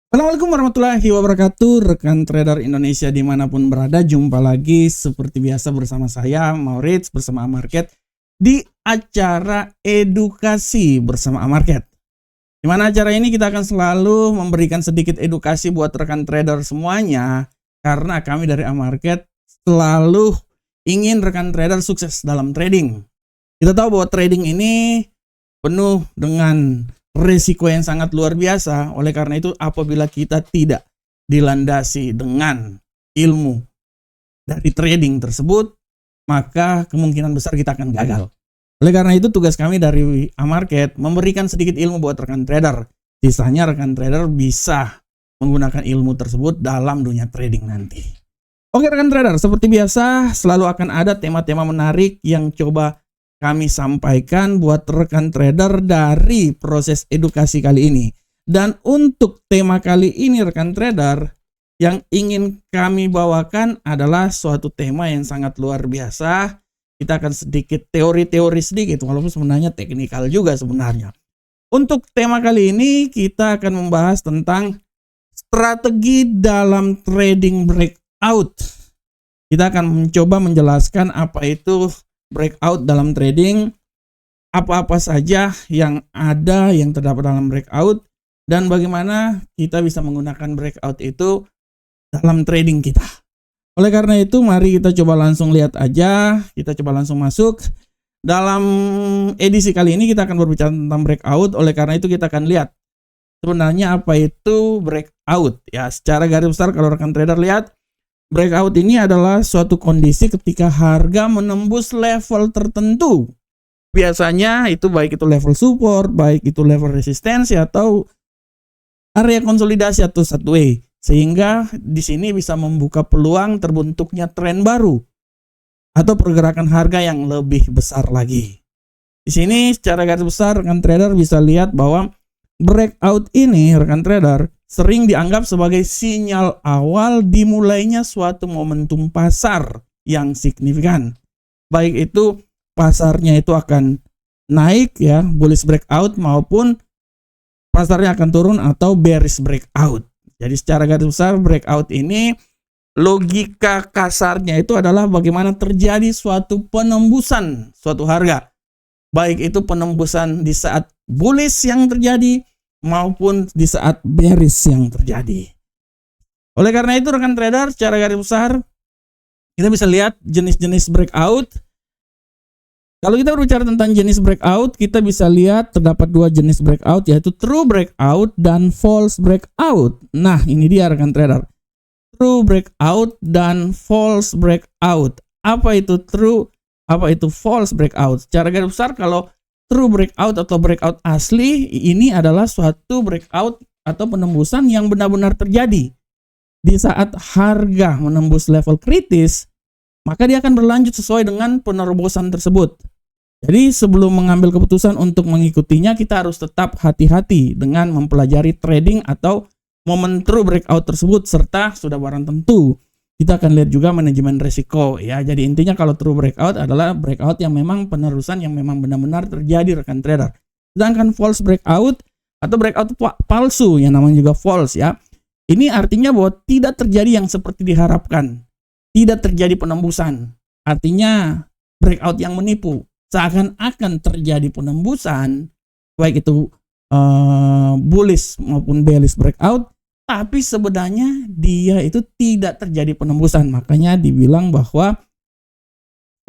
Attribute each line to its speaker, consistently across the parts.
Speaker 1: Assalamualaikum warahmatullahi wabarakatuh, rekan trader Indonesia dimanapun berada. Jumpa lagi seperti biasa bersama saya Maurits bersama Amarket di acara edukasi bersama Amarket. Di mana acara ini kita akan selalu memberikan sedikit edukasi buat rekan trader semuanya, karena kami dari Amarket selalu ingin rekan trader sukses dalam trading. Kita tahu bahwa trading ini penuh dengan risiko yang sangat luar biasa. Oleh karena itu, apabila kita tidak dilandasi dengan ilmu dari trading tersebut, maka kemungkinan besar kita akan gagal. Oleh karena itu, tugas kami dari Amarket memberikan sedikit ilmu buat rekan trader. Sisanya rekan trader bisa menggunakan ilmu tersebut dalam dunia trading nanti. Oke rekan trader, seperti biasa selalu akan ada tema-tema menarik yang coba kami sampaikan buat rekan trader dari proses edukasi kali ini. Dan untuk tema kali ini rekan trader, yang ingin kami bawakan adalah suatu tema yang sangat luar biasa. Kita akan sedikit teori-teori sedikit, walaupun sebenarnya teknikal juga sebenarnya. Untuk tema kali ini kita akan membahas tentang strategi dalam trading breakout. Kita akan mencoba menjelaskan apa itu breakout dalam trading, apa-apa saja yang ada yang terdapat dalam breakout, dan bagaimana kita bisa menggunakan breakout itu dalam trading kita. Oleh karena itu, mari kita coba langsung lihat aja, kita coba langsung masuk. Dalam edisi kali ini kita akan berbicara tentang breakout, oleh karena itu kita akan lihat sebenarnya apa itu breakout. Ya, secara garis besar kalau rekan trader lihat, breakout ini adalah suatu kondisi ketika harga menembus level tertentu. Biasanya itu baik itu level support, baik itu level resistensi atau area konsolidasi atau sideways. Sehingga di sini bisa membuka peluang terbentuknya tren baru atau pergerakan harga yang lebih besar lagi. Di sini secara garis besar rekan trader bisa lihat bahwa breakout ini rekan trader sering dianggap sebagai sinyal awal dimulainya suatu momentum pasar yang signifikan. Baik itu pasarnya itu akan naik ya, bullish breakout, maupun pasarnya akan turun atau bearish breakout. Jadi secara garis besar breakout ini logika kasarnya itu adalah bagaimana terjadi suatu penembusan suatu harga. Baik itu penembusan di saat bullish yang terjadi maupun di saat bearish yang terjadi. Oleh karena itu rekan trader, secara garis besar kita bisa lihat jenis-jenis breakout. Kalau kita berbicara tentang jenis breakout, kita bisa lihat terdapat dua jenis breakout, yaitu true breakout dan false breakout. Nah, ini dia rekan trader. True breakout dan false breakout. Apa itu true? Apa itu false breakout? Secara garis besar kalau true breakout atau breakout asli ini adalah suatu breakout atau penembusan yang benar-benar terjadi. Di saat harga menembus level kritis, maka dia akan berlanjut sesuai dengan penerobosan tersebut. Jadi sebelum mengambil keputusan untuk mengikutinya, kita harus tetap hati-hati dengan mempelajari trading atau momen true breakout tersebut, serta sudah barang tentu kita akan lihat juga manajemen risiko ya. Jadi intinya kalau true breakout adalah breakout yang memang penerusan yang memang benar-benar terjadi rekan trader. Sedangkan false breakout atau breakout palsu yang namanya juga false ya. Ini artinya bahwa tidak terjadi yang seperti diharapkan. Tidak terjadi penembusan. Artinya breakout yang menipu. Seakan-akan terjadi penembusan baik itu bullish maupun bearish breakout, tapi sebenarnya dia itu tidak terjadi penembusan. Makanya dibilang bahwa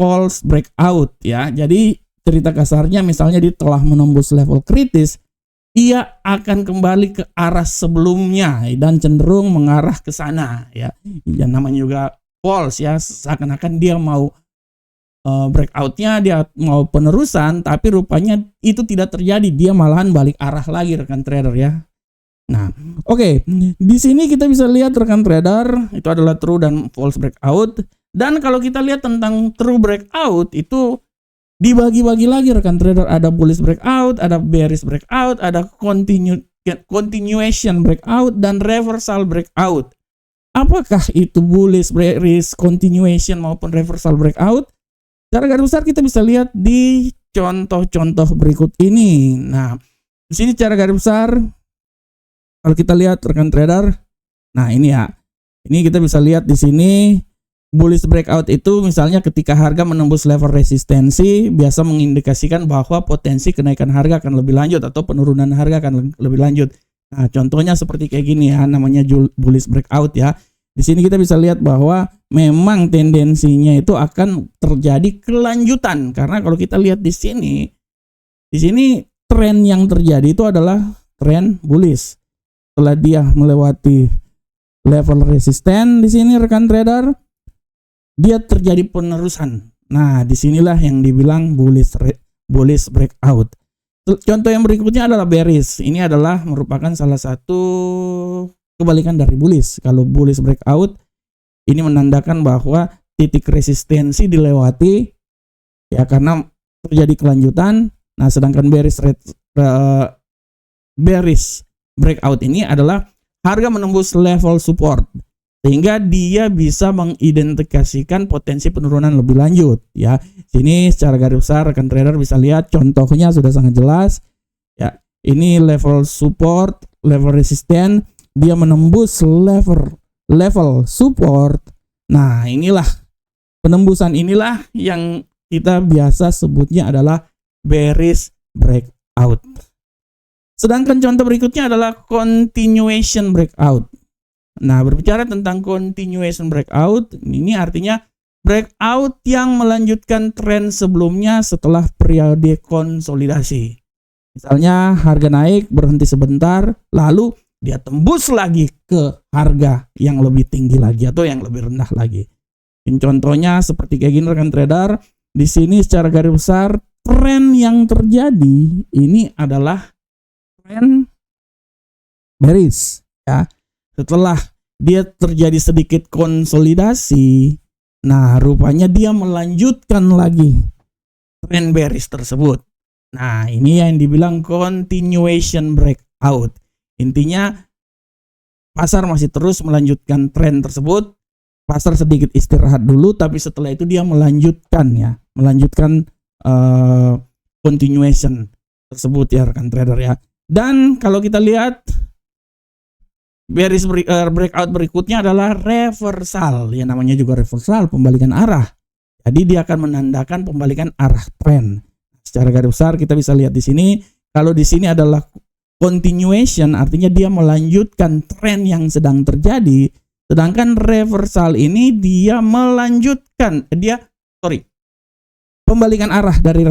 Speaker 1: false breakout ya. Jadi cerita kasarnya misalnya dia telah menembus level kritis, ia akan kembali ke arah sebelumnya dan cenderung mengarah ke sana ya. Yang namanya juga false ya. Seakan-akan dia mau breakoutnya, dia mau penerusan, tapi rupanya itu tidak terjadi. Dia malahan balik arah lagi rekan trader ya. Nah, oke. Di sini kita bisa lihat rekan trader itu adalah true dan false breakout. Dan kalau kita lihat tentang true breakout itu dibagi-bagi lagi rekan trader. Ada bullish breakout, ada bearish breakout, ada continuation breakout dan reversal breakout. Apakah itu bullish, bearish, continuation maupun reversal breakout? Secara garis besar kita bisa lihat di contoh-contoh berikut ini. Nah, di sini secara garis besar Kalau kita lihat rekan trader, nah ini ya. Ini kita bisa lihat di sini bullish breakout itu misalnya ketika harga menembus level resistensi biasa mengindikasikan bahwa potensi kenaikan harga akan lebih lanjut atau penurunan harga akan lebih lanjut. Nah, contohnya seperti kayak gini ya, namanya bullish breakout ya. Di sini kita bisa lihat bahwa memang tendensinya itu akan terjadi kelanjutan karena kalau kita lihat di sini tren yang terjadi itu adalah tren bullish. Setelah dia melewati level resisten di sini rekan trader, dia terjadi penerusan. Nah, disinilah yang dibilang bullish breakout. Contoh yang berikutnya adalah bearish. Ini adalah merupakan salah satu kebalikan dari bullish. Kalau bullish breakout ini menandakan bahwa titik resistensi dilewati ya karena terjadi kelanjutan. Nah, sedangkan bearish breakout ini adalah harga menembus level support sehingga dia bisa mengidentifikasikan potensi penurunan lebih lanjut ya. Sini secara garis besar rekan trader bisa lihat contohnya sudah sangat jelas ya. Ini level support, level resisten, dia menembus level support. Nah, inilah penembusan inilah yang kita biasa sebutnya adalah bearish breakout. Sedangkan contoh berikutnya adalah continuation breakout. Nah, berbicara tentang continuation breakout, ini artinya breakout yang melanjutkan tren sebelumnya setelah periode konsolidasi. Misalnya harga naik, berhenti sebentar, lalu dia tembus lagi ke harga yang lebih tinggi lagi atau yang lebih rendah lagi. Ini contohnya seperti kayak gini rekan trader. Di sini secara garis besar tren yang terjadi ini adalah tren bearish ya. Setelah dia terjadi sedikit konsolidasi, nah rupanya dia melanjutkan lagi tren bearish tersebut. Nah, ini yang dibilang continuation breakout. Intinya pasar masih terus melanjutkan tren tersebut. Pasar sedikit istirahat dulu, tapi setelah itu dia melanjutkan continuation tersebut ya rekan trader ya. Dan kalau kita lihat bearish breakout berikutnya adalah reversal. Ya namanya juga reversal, pembalikan arah. Jadi dia akan menandakan pembalikan arah tren. Secara garis besar kita bisa lihat di sini. Kalau di sini adalah continuation, artinya dia melanjutkan tren yang sedang terjadi. Sedangkan reversal ini dia melanjutkan, pembalikan arah dari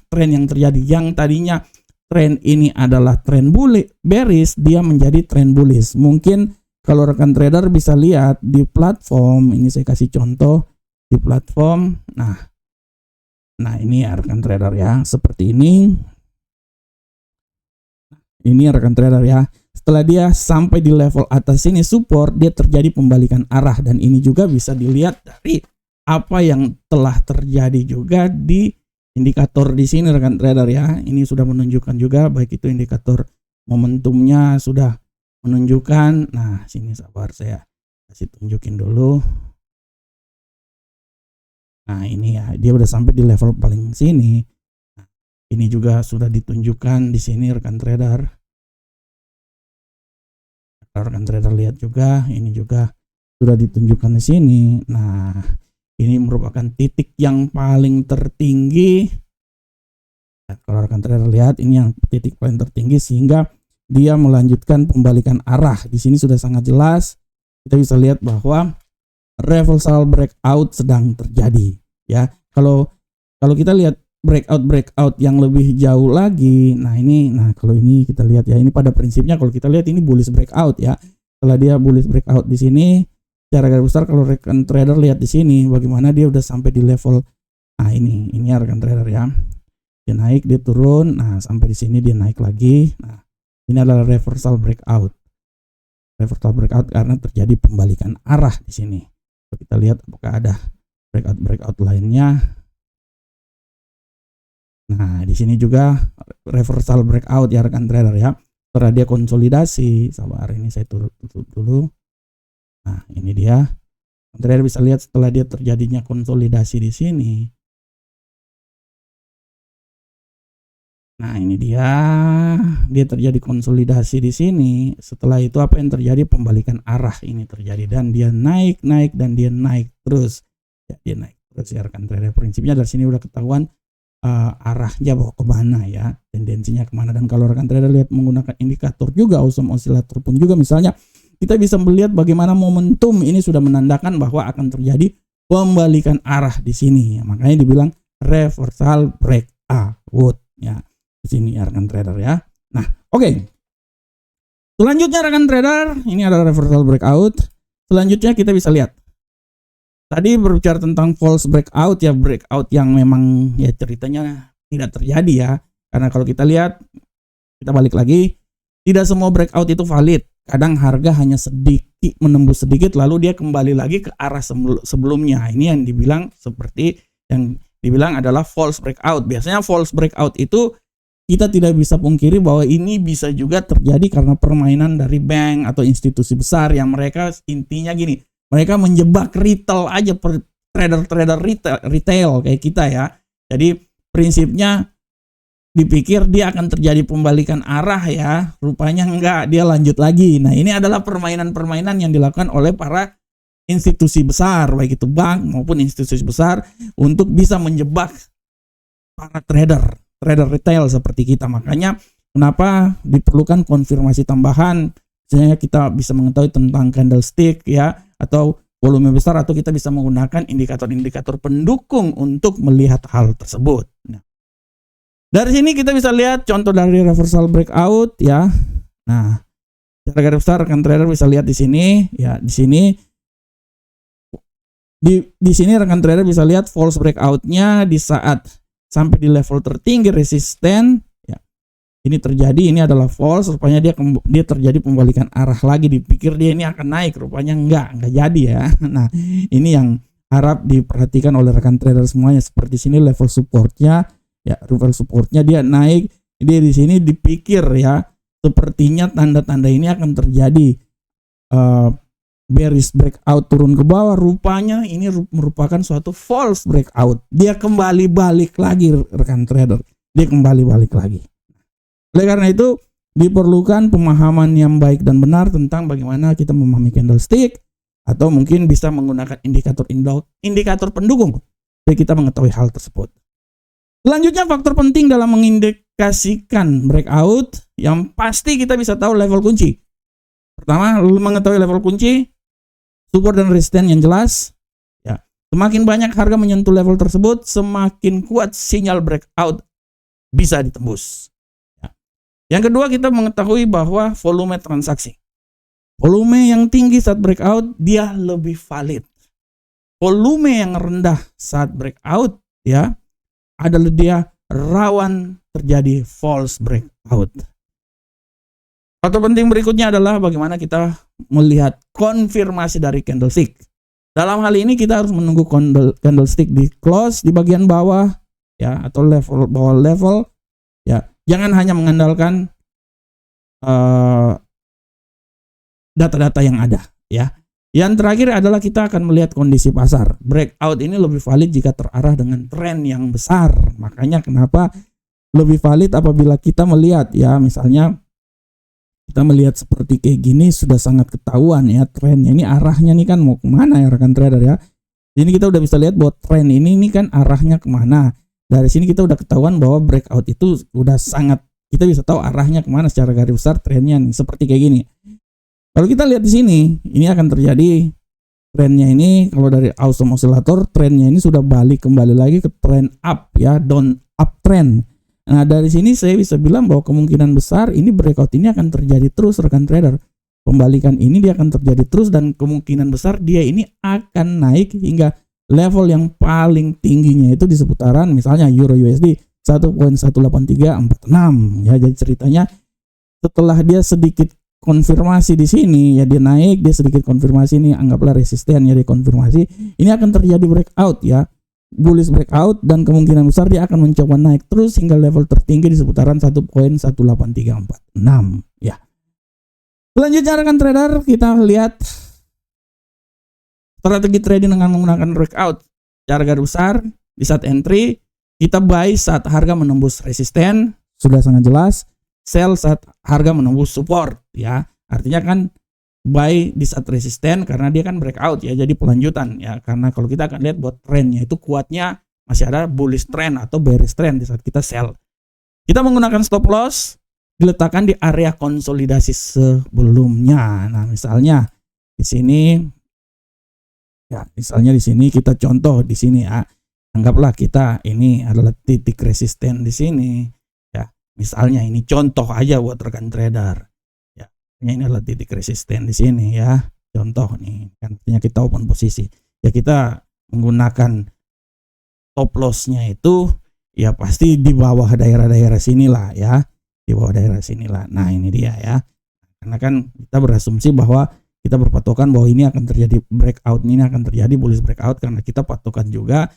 Speaker 1: tren yang terjadi. Yang tadinya tren ini adalah tren bearish, dia menjadi tren bullish. Mungkin kalau rekan trader bisa lihat di platform, ini saya kasih contoh di platform. Nah ini ya rekan trader ya, seperti ini. Ini rekan trader ya. Setelah dia sampai di level atas ini support, dia terjadi pembalikan arah dan ini juga bisa dilihat dari apa yang telah terjadi juga di indikator di sini rekan trader ya. Ini sudah menunjukkan juga baik itu indikator momentumnya sudah menunjukkan. Nah, sini sabar saya kasih tunjukin dulu. Nah, ini ya, dia udah sampai di level paling sini. Nah, ini juga sudah ditunjukkan di sini rekan trader. Rekan trader lihat juga, ini juga sudah ditunjukkan di sini. Nah, ini merupakan titik yang paling tertinggi. Kalau rekan trader lihat, ini yang titik paling tertinggi sehingga dia melanjutkan pembalikan arah. Di sini sudah sangat jelas. Kita bisa lihat bahwa reversal breakout sedang terjadi. Ya, kalau kita lihat breakout yang lebih jauh lagi, kalau ini kita lihat ya, ini pada prinsipnya kalau kita lihat ini bullish breakout ya. Setelah dia bullish breakout di sini, secara garis besar kalau rekan trader lihat di sini bagaimana dia udah sampai di level. Nah ini ya rekan trader ya, dia naik, dia turun, nah sampai di sini dia naik lagi. Nah ini adalah reversal breakout karena terjadi pembalikan arah di sini. Kita lihat apakah ada breakout lainnya. Nah, di sini juga reversal breakout ya rekan trader ya. Setelah dia konsolidasi, sabar ini saya tutup dulu. Nah, ini dia. Trader bisa lihat setelah dia terjadinya konsolidasi di sini. Nah, ini dia terjadi konsolidasi di sini. Setelah itu apa yang terjadi? Pembalikan arah ini terjadi dan dia naik dan dia naik terus. Ya, dia naik terus ya rekan trader. Prinsipnya dari sini udah ketahuan arahnya bawa kemana ya, tendensinya kemana. Dan kalau rekan trader lihat menggunakan indikator juga, awesome oscillator pun juga misalnya, kita bisa melihat bagaimana momentum ini sudah menandakan bahwa akan terjadi pembalikan arah di sini. Makanya dibilang reversal breakout ya. Di sini ya rekan trader ya. Nah, oke. Selanjutnya rekan trader, ini adalah reversal breakout. Selanjutnya kita bisa lihat. Tadi berbicara tentang false breakout ya, breakout yang memang ya ceritanya tidak terjadi ya. Karena kalau kita lihat, kita balik lagi, tidak semua breakout itu valid. Kadang harga hanya sedikit menembus sedikit lalu dia kembali lagi ke arah sebelumnya. Ini yang dibilang seperti yang dibilang adalah false breakout. Biasanya false breakout itu kita tidak bisa pungkiri bahwa ini bisa juga terjadi karena permainan dari bank atau institusi besar yang mereka intinya gini, mereka menjebak retail aja, trader-trader retail kayak kita ya. Jadi prinsipnya dipikir dia akan terjadi pembalikan arah ya, rupanya enggak, dia lanjut lagi. Nah, ini adalah permainan-permainan yang dilakukan oleh para institusi besar, baik itu bank maupun institusi besar, untuk bisa menjebak para trader retail seperti kita. Makanya kenapa diperlukan konfirmasi tambahan, misalnya kita bisa mengetahui tentang candlestick ya, atau volume besar, atau kita bisa menggunakan indikator-indikator pendukung untuk melihat hal tersebut. Nah, dari sini kita bisa lihat contoh dari reversal breakout ya. Nah, secara garis besar rekan trader bisa lihat di sini ya, di sini di sini rekan trader bisa lihat false breakout-nya di saat sampai di level tertinggi resisten ya. Ini terjadi, ini adalah false, rupanya dia terjadi pembalikan arah lagi, dipikir dia ini akan naik, rupanya enggak jadi ya. Nah, ini yang harap diperhatikan oleh rekan trader semuanya. Seperti sini level supportnya ya, level supportnya dia naik, dia di sini dipikir ya, sepertinya tanda-tanda ini akan terjadi bearish breakout turun ke bawah, rupanya ini merupakan suatu false breakout. Dia kembali balik lagi rekan trader. Dia kembali balik lagi. Oleh karena itu diperlukan pemahaman yang baik dan benar tentang bagaimana kita memahami candlestick, atau mungkin bisa menggunakan indikator pendukung supaya kita mengetahui hal tersebut. Selanjutnya faktor penting dalam mengindikasikan breakout yang pasti kita bisa tahu level kunci. Pertama, mengetahui level kunci, support dan resisten yang jelas ya. Semakin banyak harga menyentuh level tersebut, semakin kuat sinyal breakout bisa ditembus ya. Yang kedua, kita mengetahui bahwa volume transaksi, volume yang tinggi saat breakout dia lebih valid. Volume yang rendah saat breakout ya adalah dia rawan terjadi false breakout. Faktor penting berikutnya adalah bagaimana kita melihat konfirmasi dari candlestick. Dalam hal ini kita harus menunggu candlestick di close di bagian bawah ya, atau level bawah level ya. Jangan hanya mengandalkan data-data yang ada ya. Yang terakhir adalah kita akan melihat kondisi pasar. Breakout ini lebih valid jika terarah dengan tren yang besar. Makanya kenapa lebih valid apabila kita melihat ya, misalnya kita melihat seperti kayak gini sudah sangat ketahuan ya trennya, ini arahnya nih kan mau kemana ya rekan trader ya. Ini kita udah bisa lihat bahwa tren ini kan arahnya kemana. Dari sini kita udah ketahuan bahwa breakout itu udah sangat, kita bisa tahu arahnya kemana secara garis besar trennya nih, seperti kayak gini. Kalau kita lihat di sini, ini akan terjadi trennya ini, kalau dari awesome oscillator trennya ini sudah balik kembali lagi ke trend up ya, down uptrend. Nah, dari sini saya bisa bilang bahwa kemungkinan besar ini breakout ini akan terjadi terus rekan trader. Pembalikan ini dia akan terjadi terus dan kemungkinan besar dia ini akan naik hingga level yang paling tingginya itu di seputaran misalnya Euro USD 1.18346 ya. Jadi ceritanya setelah dia sedikit konfirmasi di sini ya, dia naik, dia sedikit konfirmasi ini, anggaplah resisten ya, dia konfirmasi, ini akan terjadi breakout ya, bullish breakout, dan kemungkinan besar dia akan mencoba naik terus hingga level tertinggi di seputaran 1.18346 ya. Selanjutnya rekan trader, kita lihat strategi trading dengan menggunakan breakout. Secara garis besar di saat entry kita buy saat harga menembus resisten, sudah sangat jelas, sell saat harga menembus support ya. Artinya kan buy di saat resisten karena dia kan breakout ya, jadi pelanjutan ya. Karena kalau kita akan lihat buat trennya itu kuatnya masih ada bullish trend atau bearish trend di saat kita sell. Kita menggunakan stop loss diletakkan di area konsolidasi sebelumnya. Nah, misalnya di sini ya, misalnya di sini kita contoh di sini ya. Anggaplah kita ini adalah titik resisten di sini ya. Misalnya ini contoh aja buat rekan trader. Ya, ini adalah titik resisten di sini ya. Contoh nih, kan artinya kita open posisi. Ya kita menggunakan stop loss-nya itu ya pasti di bawah daerah-daerah sinilah ya. Di bawah daerah sinilah. Nah, ini dia ya. Karena kan kita berasumsi bahwa kita berpatokan bahwa ini akan terjadi breakout, ini akan terjadi bullish breakout karena kita patokan juga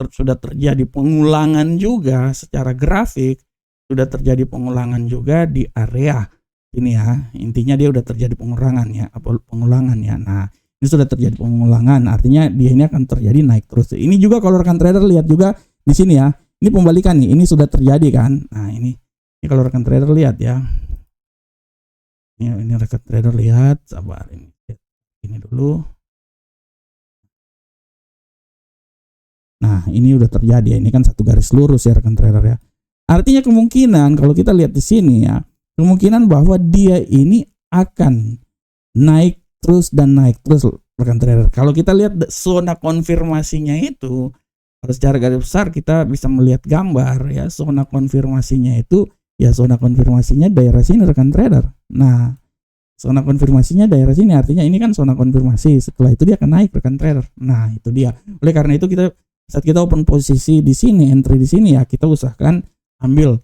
Speaker 1: sudah terjadi pengulangan juga secara grafik, sudah terjadi pengulangan juga di area ini ya. Intinya dia sudah terjadi pengulangan ya, Nah, ini sudah terjadi pengulangan, artinya dia ini akan terjadi naik terus. Ini juga kalau rekan trader lihat juga di sini ya. Ini pembalikan nih, ini sudah terjadi kan. Nah, ini kalau rekan trader lihat ya. Ini rekan trader lihat, sabar ini dulu. Nah, ini udah terjadi ya. Ini kan satu garis lurus ya rekan trader ya. Artinya kemungkinan kalau kita lihat di sini ya, kemungkinan bahwa dia ini akan naik terus dan naik terus rekan trader. Kalau kita lihat zona konfirmasinya itu, kalau secara garis besar kita bisa melihat gambar ya, zona konfirmasinya itu ya zona konfirmasinya daerah sini rekan trader. Nah, zona konfirmasinya daerah sini artinya ini kan zona konfirmasi. Setelah itu dia akan naik rekan trader. Nah, itu dia. Oleh karena itu kita saat kita open posisi di sini, entry di sini ya, kita usahakan ambil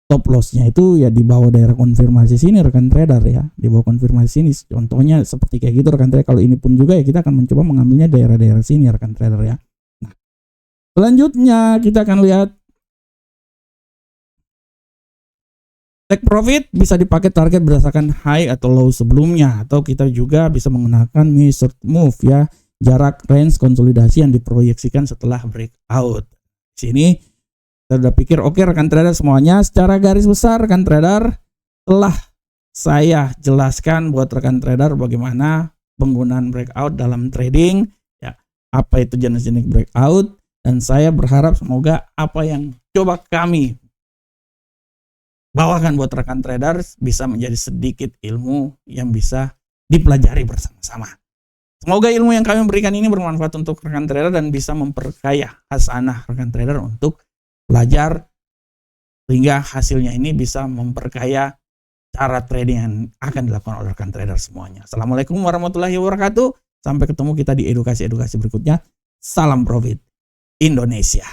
Speaker 1: stop loss-nya itu ya di bawah daerah konfirmasi sini rekan trader ya, di bawah konfirmasi sini. Contohnya seperti kayak gitu rekan trader. Kalau ini pun juga ya kita akan mencoba mengambilnya daerah-daerah sini rekan trader ya. Nah, selanjutnya kita akan lihat take profit bisa dipakai target berdasarkan high atau low sebelumnya, atau kita juga bisa menggunakan measured move ya, jarak range konsolidasi yang diproyeksikan setelah breakout. Di sini kita udah pikir oke rekan trader semuanya. Secara garis besar rekan trader telah saya jelaskan buat rekan trader bagaimana penggunaan breakout dalam trading ya, apa itu jenis-jenis breakout, dan saya berharap semoga apa yang coba kami bawakan buat rekan trader bisa menjadi sedikit ilmu yang bisa dipelajari bersama-sama. Semoga ilmu yang kami berikan ini bermanfaat untuk rekan trader dan bisa memperkaya hasanah rekan trader untuk belajar sehingga hasilnya ini bisa memperkaya cara trading yang akan dilakukan oleh rekan trader semuanya. Assalamualaikum warahmatullahi wabarakatuh. Sampai ketemu kita di edukasi-edukasi berikutnya. Salam profit Indonesia.